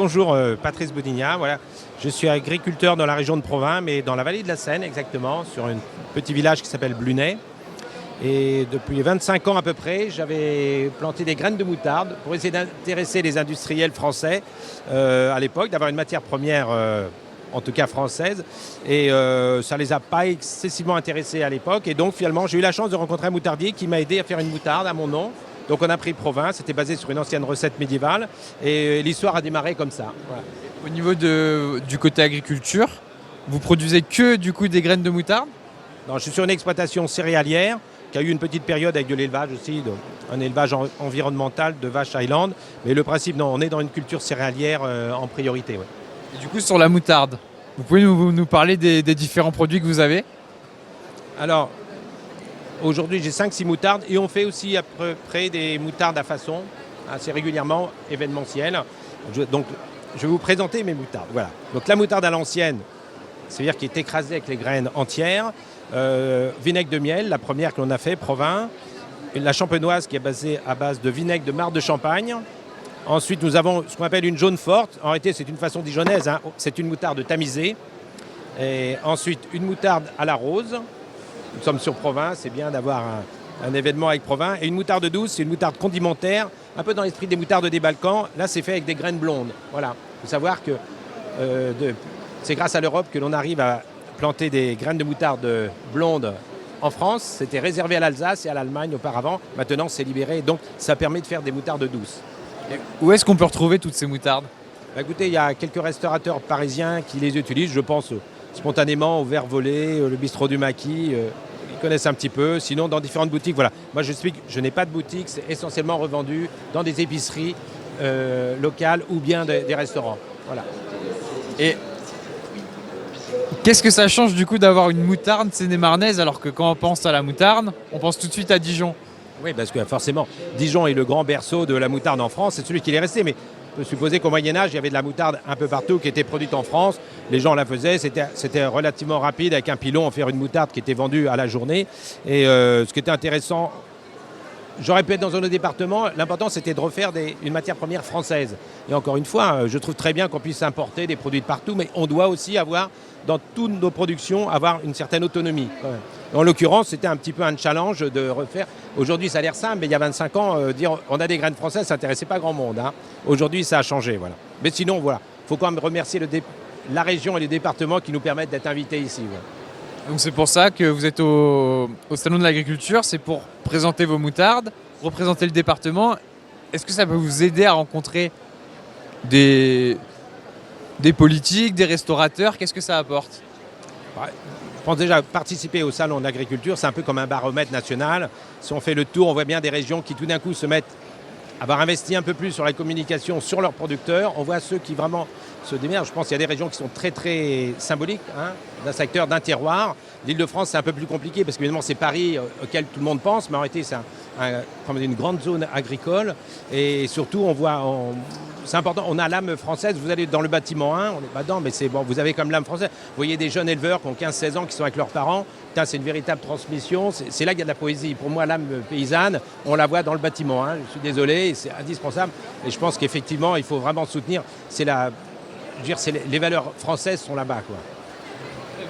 bonjour, Patrice Boudigna. Voilà. Je suis agriculteur dans la région de Provins, mais dans la vallée de la Seine exactement, sur un petit village qui s'appelle Blunay. Et depuis 25 ans à peu près, j'avais planté des graines de moutarde pour essayer d'intéresser les industriels français à l'époque, d'avoir une matière première, en tout cas française. Et ça ne les a pas excessivement intéressés à l'époque. Et donc finalement, j'ai eu la chance de rencontrer un moutardier qui m'a aidé à faire une moutarde à mon nom. Donc on a pris Provins, c'était basé sur une ancienne recette médiévale. Et l'histoire a démarré comme ça. Voilà. Au niveau du côté agriculture, vous produisez que du coup des graines de moutarde? Non, je suis sur une exploitation céréalière qui a eu une petite période avec de l'élevage aussi, un élevage environnemental de vaches Highland. Mais le principe, non, on est dans une culture céréalière en priorité. Ouais. Et du coup, sur la moutarde, vous pouvez nous parler des différents produits que vous avez? Alors, aujourd'hui, j'ai 5-6 moutardes et on fait aussi à peu près des moutardes à façon, assez régulièrement, événementielles. Donc, je vais vous présenter mes moutardes. Voilà. Donc, la moutarde à l'ancienne, c'est-à-dire qui est écrasée avec les graines entières. Vinaigre de miel, la première que l'on a fait, Provins. La champenoise qui est basée à base de vinaigre de marc de Champagne. Ensuite, nous avons ce qu'on appelle une jaune forte. En réalité, c'est une façon dijonnaise, hein. C'est une moutarde tamisée. Et ensuite, une moutarde à la rose. Nous sommes sur Provins, c'est bien d'avoir un événement avec Provins. Et une moutarde douce, c'est une moutarde condimentaire, un peu dans l'esprit des moutardes des Balkans. Là, c'est fait avec des graines blondes. Voilà. Il faut savoir que c'est grâce à l'Europe que l'on arrive à planter des graines de moutarde blondes en France. C'était réservé à l'Alsace et à l'Allemagne auparavant. Maintenant, c'est libéré. Donc, ça permet de faire des moutardes douces. Et où est-ce qu'on peut retrouver toutes ces moutardes? Bah, écoutez, il y a quelques restaurateurs parisiens qui les utilisent, je pense, spontanément, au Vert Volé, le bistrot du Maquis. Ils connaissent un petit peu. Sinon, dans différentes boutiques, voilà. Moi, je n'ai pas de boutique. C'est essentiellement revendu dans des épiceries locales ou bien des restaurants. Voilà. Et qu'est-ce que ça change du coup d'avoir une moutarde sénémarnaise alors que quand on pense à la moutarde, on pense tout de suite à Dijon? Oui, parce que forcément, Dijon est le grand berceau de la moutarde en France, c'est celui qui est resté. Mais on peut supposer qu'au Moyen-Âge, il y avait de la moutarde un peu partout qui était produite en France. Les gens la faisaient, c'était relativement rapide avec un pilon, on faire une moutarde qui était vendue à la journée. Et ce qui était intéressant, j'aurais pu être dans un autre département, l'important c'était de refaire une matière première française. Et encore une fois, je trouve très bien qu'on puisse importer des produits de partout, mais on doit aussi avoir, dans toutes nos productions, avoir une certaine autonomie. En l'occurrence, c'était un petit peu un challenge de refaire. Aujourd'hui, ça a l'air simple, mais il y a 25 ans, dire on a des graines françaises, ça n'intéressait pas grand monde. Hein. Aujourd'hui, ça a changé. Voilà. Mais sinon, voilà, il faut quand même remercier la région et les départements qui nous permettent d'être invités ici. Voilà. Donc c'est pour ça que vous êtes au Salon de l'Agriculture, c'est pour présenter vos moutardes, représenter le département. Est-ce que ça peut vous aider à rencontrer des politiques, des restaurateurs? Qu'est-ce que ça apporte? Je pense déjà participer au Salon de l'Agriculture, c'est un peu comme un baromètre national. Si on fait le tour, on voit bien des régions qui tout d'un coup se mettent à avoir investi un peu plus sur la communication, sur leurs producteurs. On voit ceux qui vraiment se démerdent. Je pense qu'il y a des régions qui sont très très symboliques, hein, d'un secteur, d'un terroir. L'Île-de-France, c'est un peu plus compliqué parce qu'évidemment c'est Paris auquel tout le monde pense, mais en réalité c'est une grande zone agricole. Et surtout, on voit, c'est important, on a l'âme française. Vous allez dans le bâtiment 1, on n'est pas dedans, mais c'est bon, vous avez comme l'âme française. Vous voyez des jeunes éleveurs qui ont 15-16 ans qui sont avec leurs parents. Putain, c'est une véritable transmission. C'est là qu'il y a de la poésie. Pour moi, l'âme paysanne, on la voit dans le bâtiment 1. Je suis désolé, c'est indispensable. Et je pense qu'effectivement, il faut vraiment soutenir. Les valeurs françaises sont là-bas, quoi.